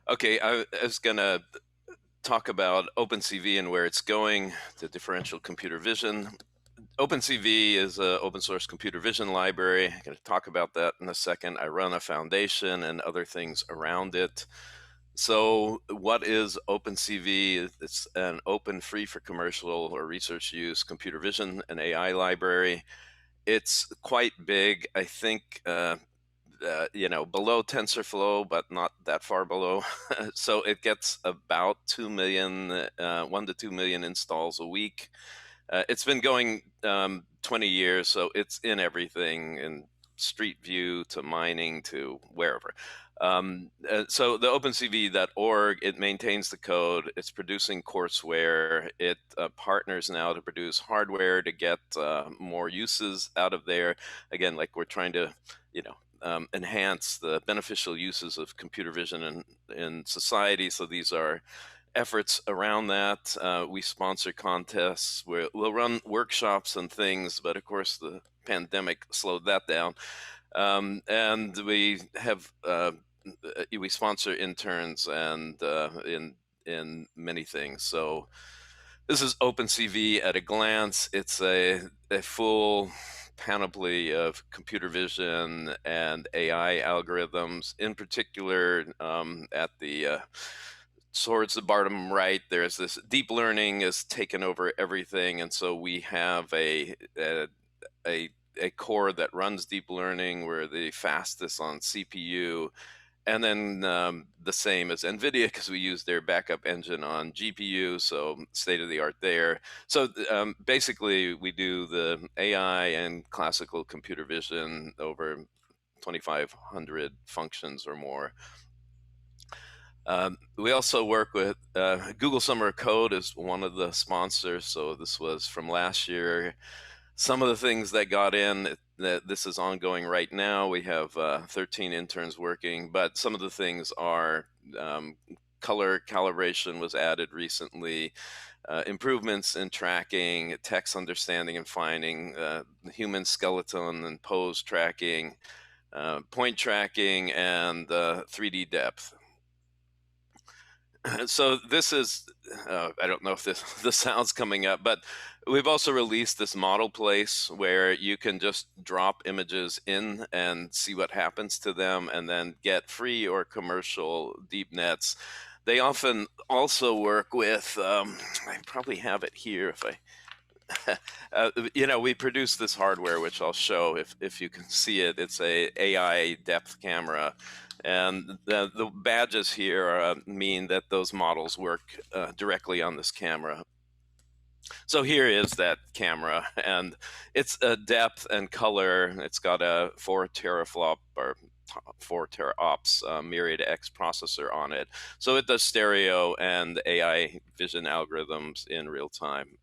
Okay, I was gonna talk about OpenCV and where it's going, the differential computer vision. OpenCV is an open source computer vision library. I'm going to talk about that in a second. I run a foundation and other things around it. So, what is OpenCV? It's an open, free for commercial or research use computer vision and AI library. It's quite big. I think below TensorFlow, but not that far below. So it gets about 2 million, 1 to 2 million installs a week. It's been going 20 years, so it's in everything, in Street View to mining to wherever. So the OpenCV.org, it maintains the code. It's producing courseware. It partners now to produce hardware to get more uses out of there. Again, like we're trying to, enhance the beneficial uses of computer vision in society. So these are efforts around that. We sponsor contests. We'll run workshops and things, but of course the pandemic slowed that down. And we sponsor interns and in many things. So this is OpenCV at a glance. It's a full panoply of computer vision and AI algorithms. In particular, at the towards the bottom right, there's this deep learning has taken over everything, and so we have a a core that runs deep learning. We're the fastest on CPU, and then the same as NVIDIA because we use their backup engine on GPU, so state of the art there. So basically, we do the AI and classical computer vision over 2,500 functions or more. We also work with Google Summer of Code is one of the sponsors. So this was from last year. Some of the things that got in, that this is ongoing right now. We have 13 interns working, but some of the things are color calibration was added recently, improvements in tracking, text understanding and finding, human skeleton and pose tracking, point tracking, and 3D depth. So this is I don't know if this the sound's coming up, but we've also released this model place where you can just drop images in and see what happens to them and then get free or commercial deep nets. They often also work with I probably have it here if I we produce this hardware, which I'll show if you can see it. It's a AI depth camera, and the badges here mean that those models work directly on this camera. So here is that camera, and it's a depth and color. It's got a 4 teraflop or 4 teraops Myriad X processor on it. So it does stereo and AI vision algorithms in real time.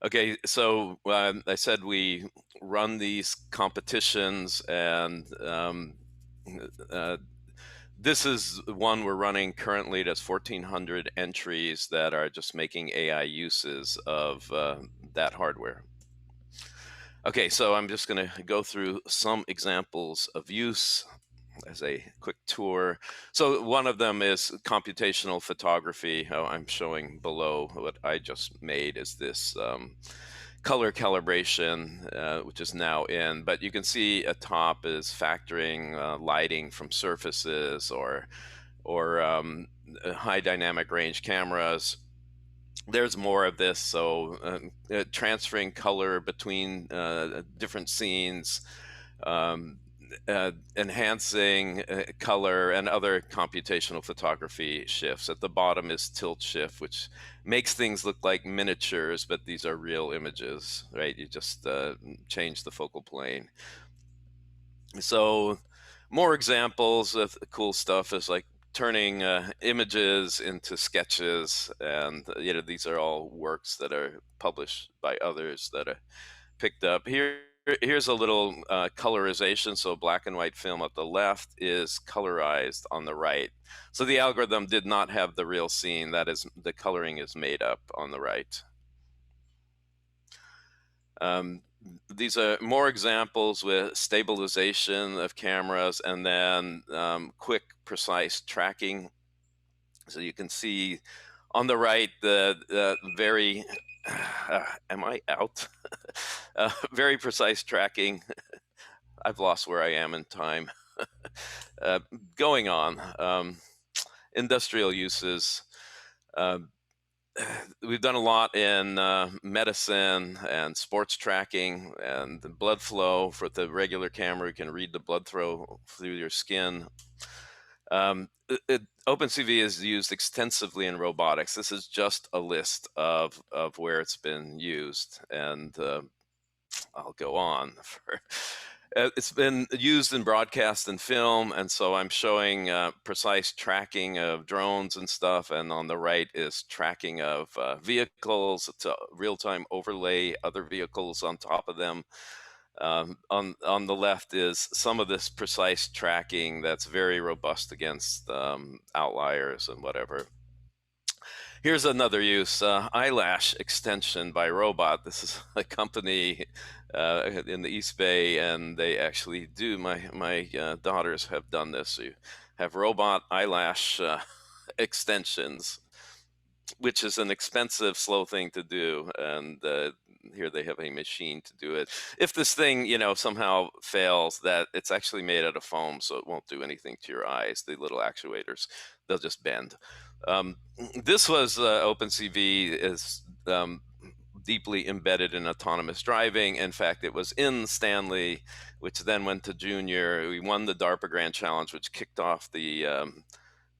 Okay, so I said we run these competitions, and uh, this is one we're running currently. That's 1,400 entries that are just making AI uses of that hardware. Okay, so I'm just going to go through some examples of use as a quick tour. So one of them is computational photography. Oh, I'm showing below what I just made is this color calibration, which is now in. But you can see atop is factoring lighting from surfaces or high dynamic range cameras. There's more of this, so transferring color between different scenes, um, enhancing color and other computational photography shifts. At the bottom is tilt shift, which makes things look like miniatures, but these are real images, right? You just change the focal plane. So more examples of cool stuff is like turning images into sketches, and these are all works that are published by others that are picked up. Here's a little colorization. So black and white film at the left is colorized on the right. So the algorithm did not have the real scene. That is, the coloring is made up on the right. these are more examples with stabilization of cameras and then quick, precise tracking. So you can see on the right the very am I out? Very precise tracking. I've lost where I am in time. uh, Going on industrial uses. Uh, we've done a lot in medicine and sports tracking and the blood flow. For the regular camera, you can read the blood flow through your skin. OpenCV is used extensively in robotics. This is just a list of where it's been used, and I'll go on. It's been used in broadcast and film, and so I'm showing precise tracking of drones and stuff. And on the right is tracking of vehicles. It's a real-time overlay other vehicles on top of them. On the left is some of this precise tracking that's very robust against outliers and whatever. Here's another use, eyelash extension by robot. This is a company in the East Bay, and they actually do. My daughters have done this. You have robot eyelash extensions, which is an expensive, slow thing to do, and here they have a machine to do it. If this thing, somehow fails, that it's actually made out of foam, so it won't do anything to your eyes. The little actuators, they'll just bend. Um, this was OpenCV is deeply embedded in autonomous driving. In fact, it was in Stanley, which then went to Junior. We won the DARPA Grand Challenge, which kicked off the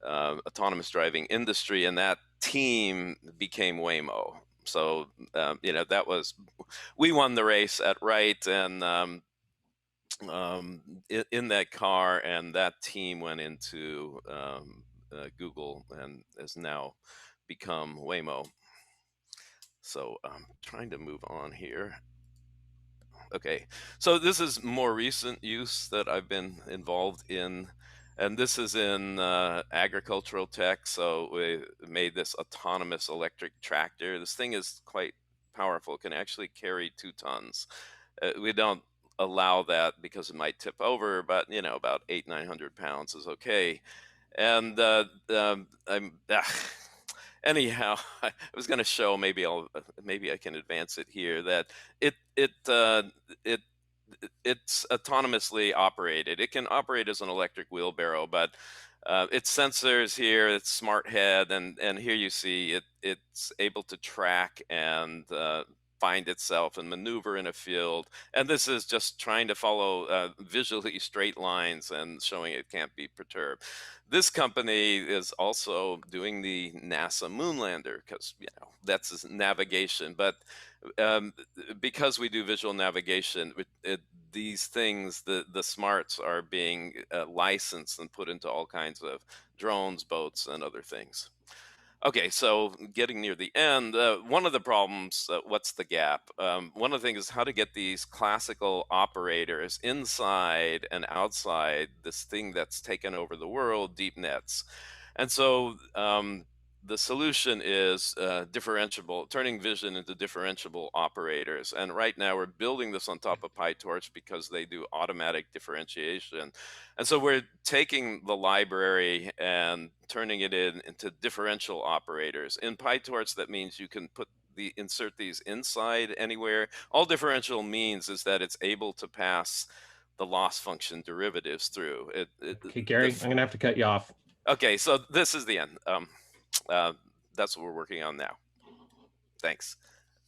autonomous driving industry, and that team became Waymo. So that was we won the race at Wright, and in that car, and that team went into Google and has now become Waymo. So I'm trying to move on here. Okay, so this is more recent use that I've been involved in, and this is in agricultural tech. So we made this autonomous electric tractor. This thing is quite powerful. It can actually carry 2 tons. We don't allow that because it might tip over, but about 800-900 pounds is okay. And anyhow, I was going to show, maybe I can advance it here, that it it it it's autonomously operated. It can operate as an electric wheelbarrow, but its sensors here, its smart head, and here you see it's able to track and find itself and maneuver in a field. And this is just trying to follow visually straight lines and showing it can't be perturbed. This company is also doing the NASA moonlander because that's navigation, but um, because we do visual navigation, these things, the smarts are being licensed and put into all kinds of drones, boats, and other things. Okay, so getting near the end, one of the problems, what's the gap? One of the things is how to get these classical operators inside and outside this thing that's taken over the world, deep nets. And so the solution is differentiable, turning vision into differentiable operators. And right now we're building this on top of PyTorch because they do automatic differentiation. And so we're taking the library and turning it into differential operators. In PyTorch, that means you can insert these inside anywhere. All differential means is that it's able to pass the loss function derivatives through it. Okay, Gary, I'm going to have to cut you off. Okay, so this is the end. That's what we're working on now. Thanks.